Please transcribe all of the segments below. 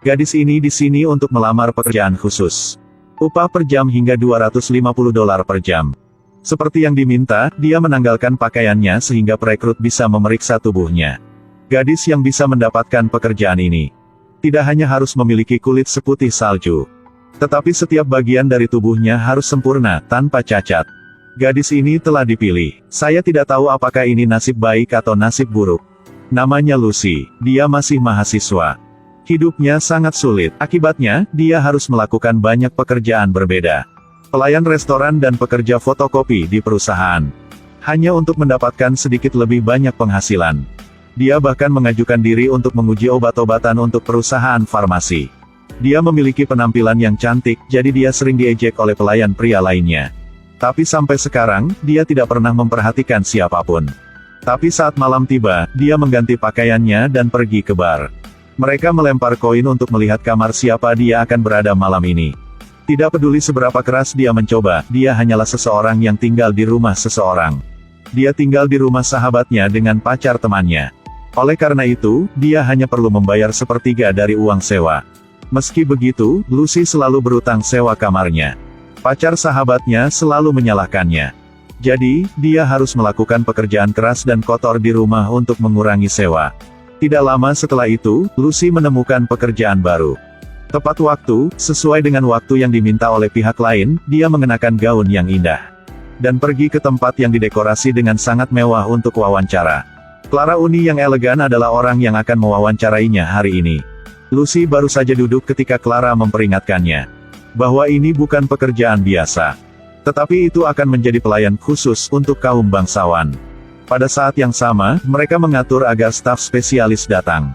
Gadis ini di sini untuk melamar pekerjaan khusus. Upah per jam hingga $250 per jam. Seperti yang diminta, dia menanggalkan pakaiannya sehingga perekrut bisa memeriksa tubuhnya. Gadis yang bisa mendapatkan pekerjaan ini tidak hanya harus memiliki kulit seputih salju, tetapi setiap bagian dari tubuhnya harus sempurna, tanpa cacat. Gadis ini telah dipilih. Saya tidak tahu apakah ini nasib baik atau nasib buruk. Namanya Lucy, dia masih mahasiswa. Hidupnya sangat sulit, akibatnya, dia harus melakukan banyak pekerjaan berbeda. Pelayan restoran dan pekerja fotokopi di perusahaan. Hanya untuk mendapatkan sedikit lebih banyak penghasilan. Dia bahkan mengajukan diri untuk menguji obat-obatan untuk perusahaan farmasi. Dia memiliki penampilan yang cantik, jadi dia sering diejek oleh pelayan pria lainnya. Tapi sampai sekarang, dia tidak pernah memperhatikan siapapun. Tapi saat malam tiba, dia mengganti pakaiannya dan pergi ke bar. Mereka melempar koin untuk melihat kamar siapa dia akan berada malam ini. Tidak peduli seberapa keras dia mencoba, dia hanyalah seseorang yang tinggal di rumah seseorang. Dia tinggal di rumah sahabatnya dengan pacar temannya. Oleh karena itu, dia hanya perlu membayar sepertiga dari uang sewa. Meski begitu, Lucy selalu berutang sewa kamarnya. Pacar sahabatnya selalu menyalahkannya. Jadi, dia harus melakukan pekerjaan keras dan kotor di rumah untuk mengurangi sewa. Tidak lama setelah itu, Lucy menemukan pekerjaan baru. Tepat waktu, sesuai dengan waktu yang diminta oleh pihak lain, dia mengenakan gaun yang indah. Dan pergi ke tempat yang didekorasi dengan sangat mewah untuk wawancara. Clara Uni yang elegan adalah orang yang akan mewawancarainya hari ini. Lucy baru saja duduk ketika Clara memperingatkannya bahwa ini bukan pekerjaan biasa. Tetapi itu akan menjadi pelayan khusus untuk kaum bangsawan. Pada saat yang sama, mereka mengatur agar staf spesialis datang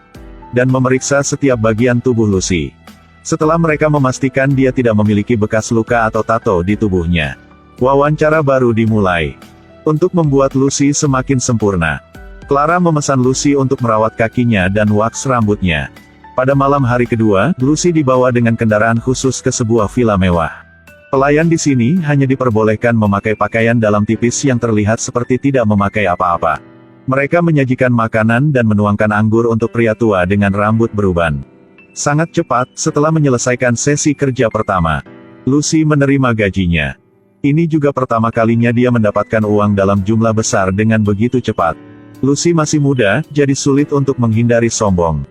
dan memeriksa setiap bagian tubuh Lucy. Setelah mereka memastikan dia tidak memiliki bekas luka atau tato di tubuhnya, wawancara baru dimulai. Untuk membuat Lucy semakin sempurna, Clara memesan Lucy untuk merawat kakinya dan waks rambutnya. Pada malam hari kedua, Lucy dibawa dengan kendaraan khusus ke sebuah villa mewah. Pelayan di sini hanya diperbolehkan memakai pakaian dalam tipis yang terlihat seperti tidak memakai apa-apa. Mereka menyajikan makanan dan menuangkan anggur untuk pria tua dengan rambut beruban. Sangat cepat, setelah menyelesaikan sesi kerja pertama, Lucy menerima gajinya. Ini juga pertama kalinya dia mendapatkan uang dalam jumlah besar dengan begitu cepat. Lucy masih muda, jadi sulit untuk menghindari sombong.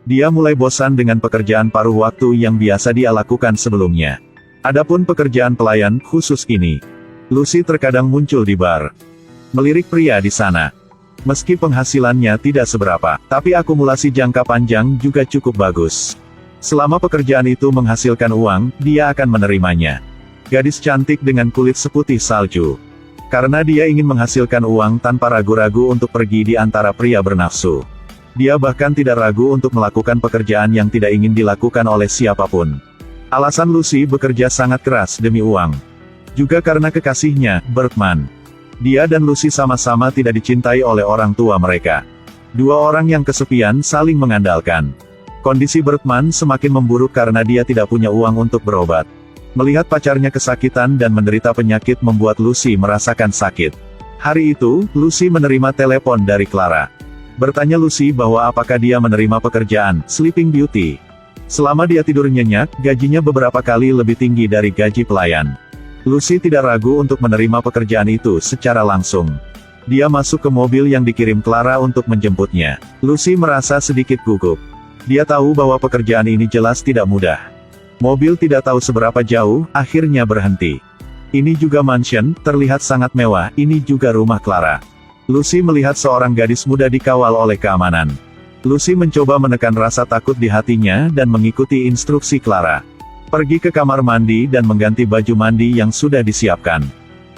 Dia mulai bosan dengan pekerjaan paruh waktu yang biasa dia lakukan sebelumnya. Adapun pekerjaan pelayan khusus ini, Lucy terkadang muncul di bar, melirik pria di sana. Meski penghasilannya tidak seberapa, tapi akumulasi jangka panjang juga cukup bagus. Selama pekerjaan itu menghasilkan uang, dia akan menerimanya. Gadis cantik dengan kulit seputih salju. Karena dia ingin menghasilkan uang tanpa ragu-ragu untuk pergi di antara pria bernafsu. Dia bahkan tidak ragu untuk melakukan pekerjaan yang tidak ingin dilakukan oleh siapapun. Alasan Lucy bekerja sangat keras demi uang. Juga karena kekasihnya, Bergman. Dia dan Lucy sama-sama tidak dicintai oleh orang tua mereka. Dua orang yang kesepian saling mengandalkan. Kondisi Bergman semakin memburuk karena dia tidak punya uang untuk berobat. Melihat pacarnya kesakitan dan menderita penyakit membuat Lucy merasakan sakit. Hari itu, Lucy menerima telepon dari Clara. Bertanya Lucy bahwa apakah dia menerima pekerjaan Sleeping Beauty. Selama dia tidur nyenyak, gajinya beberapa kali lebih tinggi dari gaji pelayan. Lucy tidak ragu untuk menerima pekerjaan itu secara langsung. Dia masuk ke mobil yang dikirim Clara untuk menjemputnya. Lucy merasa sedikit gugup. Dia tahu bahwa pekerjaan ini jelas tidak mudah. Mobil tidak tahu seberapa jauh, akhirnya berhenti. Ini juga mansion, terlihat sangat mewah, ini juga rumah Clara. Lucy melihat seorang gadis muda dikawal oleh keamanan. Lucy mencoba menekan rasa takut di hatinya dan mengikuti instruksi Clara. Pergi ke kamar mandi dan mengganti baju mandi yang sudah disiapkan.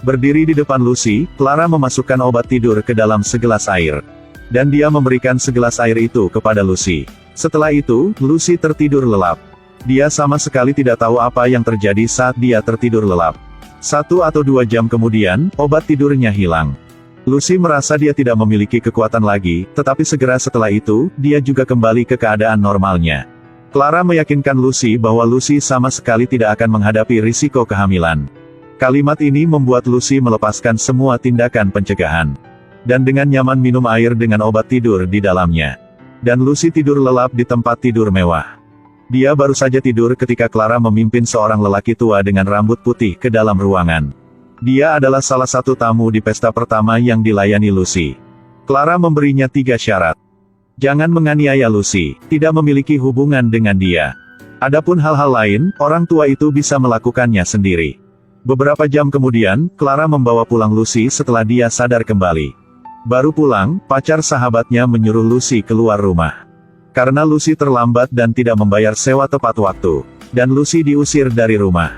Berdiri di depan Lucy, Clara memasukkan obat tidur ke dalam segelas air. Dan dia memberikan segelas air itu kepada Lucy. Setelah itu, Lucy tertidur lelap. Dia sama sekali tidak tahu apa yang terjadi saat dia tertidur lelap. 1 atau 2 jam kemudian, obat tidurnya hilang. Lucy merasa dia tidak memiliki kekuatan lagi, tetapi segera setelah itu, dia juga kembali ke keadaan normalnya. Clara meyakinkan Lucy bahwa Lucy sama sekali tidak akan menghadapi risiko kehamilan. Kalimat ini membuat Lucy melepaskan semua tindakan pencegahan. Dan dengan nyaman minum air dengan obat tidur di dalamnya. Dan Lucy tidur lelap di tempat tidur mewah. Dia baru saja tidur ketika Clara memimpin seorang lelaki tua dengan rambut putih ke dalam ruangan. Dia adalah salah satu tamu di pesta pertama yang dilayani Lucy. Clara memberinya 3 syarat. Jangan menganiaya Lucy, tidak memiliki hubungan dengan dia. Adapun hal-hal lain, orang tua itu bisa melakukannya sendiri. Beberapa jam kemudian, Clara membawa pulang Lucy setelah dia sadar kembali. Baru pulang, pacar sahabatnya menyuruh Lucy keluar rumah. Karena Lucy terlambat dan tidak membayar sewa tepat waktu, dan Lucy diusir dari rumah.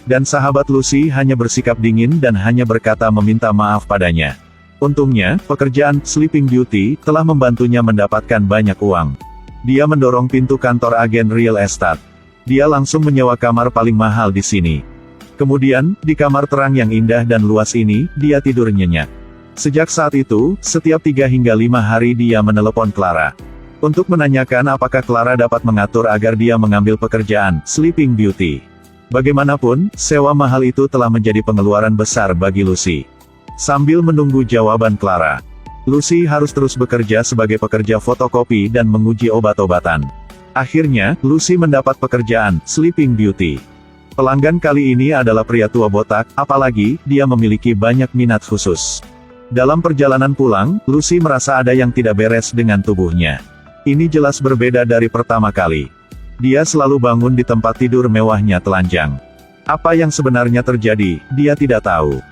Dan sahabat Lucy hanya bersikap dingin dan hanya berkata meminta maaf padanya. Untungnya, pekerjaan Sleeping Beauty telah membantunya mendapatkan banyak uang. Dia mendorong pintu kantor agen real estate. Dia langsung menyewa kamar paling mahal di sini. Kemudian, di kamar terang yang indah dan luas ini, dia tidur nyenyak. Sejak saat itu, setiap 3 hingga 5 hari dia menelepon Clara. Untuk menanyakan apakah Clara dapat mengatur agar dia mengambil pekerjaan Sleeping Beauty. Bagaimanapun, sewa mahal itu telah menjadi pengeluaran besar bagi Lucy. Sambil menunggu jawaban Clara, Lucy harus terus bekerja sebagai pekerja fotokopi dan menguji obat-obatan. Akhirnya, Lucy mendapat pekerjaan Sleeping Beauty. Pelanggan kali ini adalah pria tua botak, apalagi, dia memiliki banyak minat khusus. Dalam perjalanan pulang, Lucy merasa ada yang tidak beres dengan tubuhnya. Ini jelas berbeda dari pertama kali. Dia selalu bangun di tempat tidur mewahnya telanjang. Apa yang sebenarnya terjadi, dia tidak tahu.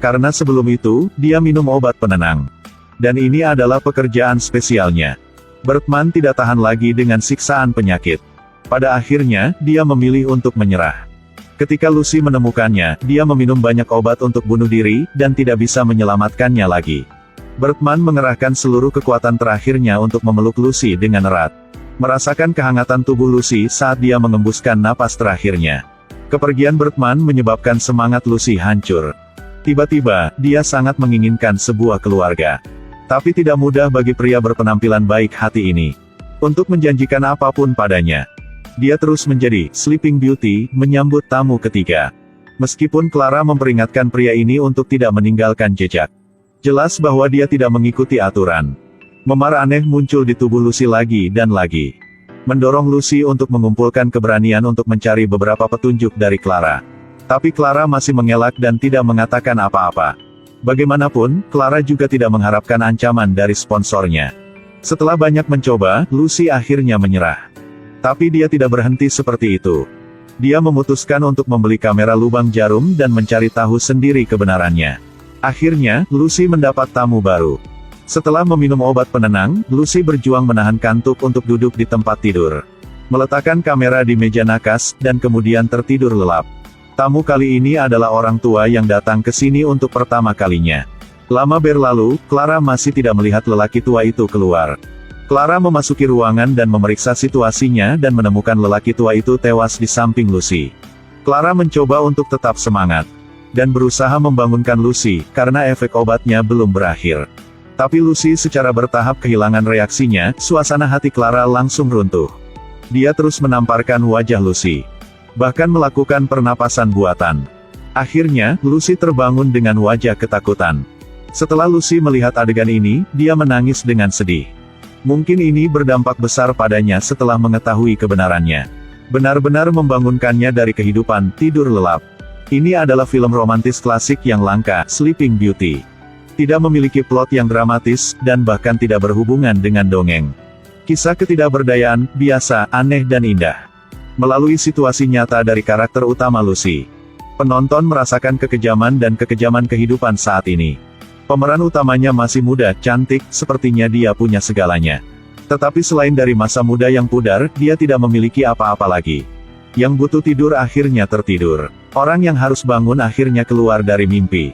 Karena sebelum itu, dia minum obat penenang. Dan ini adalah pekerjaan spesialnya. Bertman tidak tahan lagi dengan siksaan penyakit. Pada akhirnya, dia memilih untuk menyerah. Ketika Lucy menemukannya, dia meminum banyak obat untuk bunuh diri, dan tidak bisa menyelamatkannya lagi. Bertman mengerahkan seluruh kekuatan terakhirnya untuk memeluk Lucy dengan erat. Merasakan kehangatan tubuh Lucy saat dia mengembuskan napas terakhirnya. Kepergian Bertman menyebabkan semangat Lucy hancur. Tiba-tiba, dia sangat menginginkan sebuah keluarga. Tapi tidak mudah bagi pria berpenampilan baik hati ini untuk menjanjikan apapun padanya. Dia terus menjadi Sleeping Beauty, menyambut tamu ketiga. Meskipun Clara memperingatkan pria ini untuk tidak meninggalkan jejak. Jelas bahwa dia tidak mengikuti aturan. Memar aneh muncul di tubuh Lucy lagi dan lagi. Mendorong Lucy untuk mengumpulkan keberanian untuk mencari beberapa petunjuk dari Clara. Tapi Clara masih mengelak dan tidak mengatakan apa-apa. Bagaimanapun, Clara juga tidak mengharapkan ancaman dari sponsornya. Setelah banyak mencoba, Lucy akhirnya menyerah. Tapi dia tidak berhenti seperti itu. Dia memutuskan untuk membeli kamera lubang jarum dan mencari tahu sendiri kebenarannya. Akhirnya, Lucy mendapat tamu baru. Setelah meminum obat penenang, Lucy berjuang menahan kantuk untuk duduk di tempat tidur. Meletakkan kamera di meja nakas, dan kemudian tertidur lelap. Tamu kali ini adalah orang tua yang datang ke sini untuk pertama kalinya. Lama berlalu, Clara masih tidak melihat lelaki tua itu keluar. Clara memasuki ruangan dan memeriksa situasinya dan menemukan lelaki tua itu tewas di samping Lucy. Clara mencoba untuk tetap semangat dan berusaha membangunkan Lucy, karena efek obatnya belum berakhir. Tapi Lucy secara bertahap kehilangan reaksinya, suasana hati Clara langsung runtuh. Dia terus menamparkan wajah Lucy. Bahkan melakukan pernapasan buatan. Akhirnya, Lucy terbangun dengan wajah ketakutan. Setelah Lucy melihat adegan ini, dia menangis dengan sedih. Mungkin ini berdampak besar padanya setelah mengetahui kebenarannya. Benar-benar membangunkannya dari kehidupan tidur lelap. Ini adalah film romantis klasik yang langka, Sleeping Beauty. Tidak memiliki plot yang dramatis, dan bahkan tidak berhubungan dengan dongeng. Kisah ketidakberdayaan, biasa, aneh dan indah. Melalui situasi nyata dari karakter utama Lucy, penonton merasakan kekejaman dan kekejaman kehidupan saat ini. Pemeran utamanya masih muda, cantik, sepertinya dia punya segalanya. Tetapi selain dari masa muda yang pudar, dia tidak memiliki apa-apa lagi. Yang butuh tidur akhirnya tertidur. Orang yang harus bangun akhirnya keluar dari mimpi.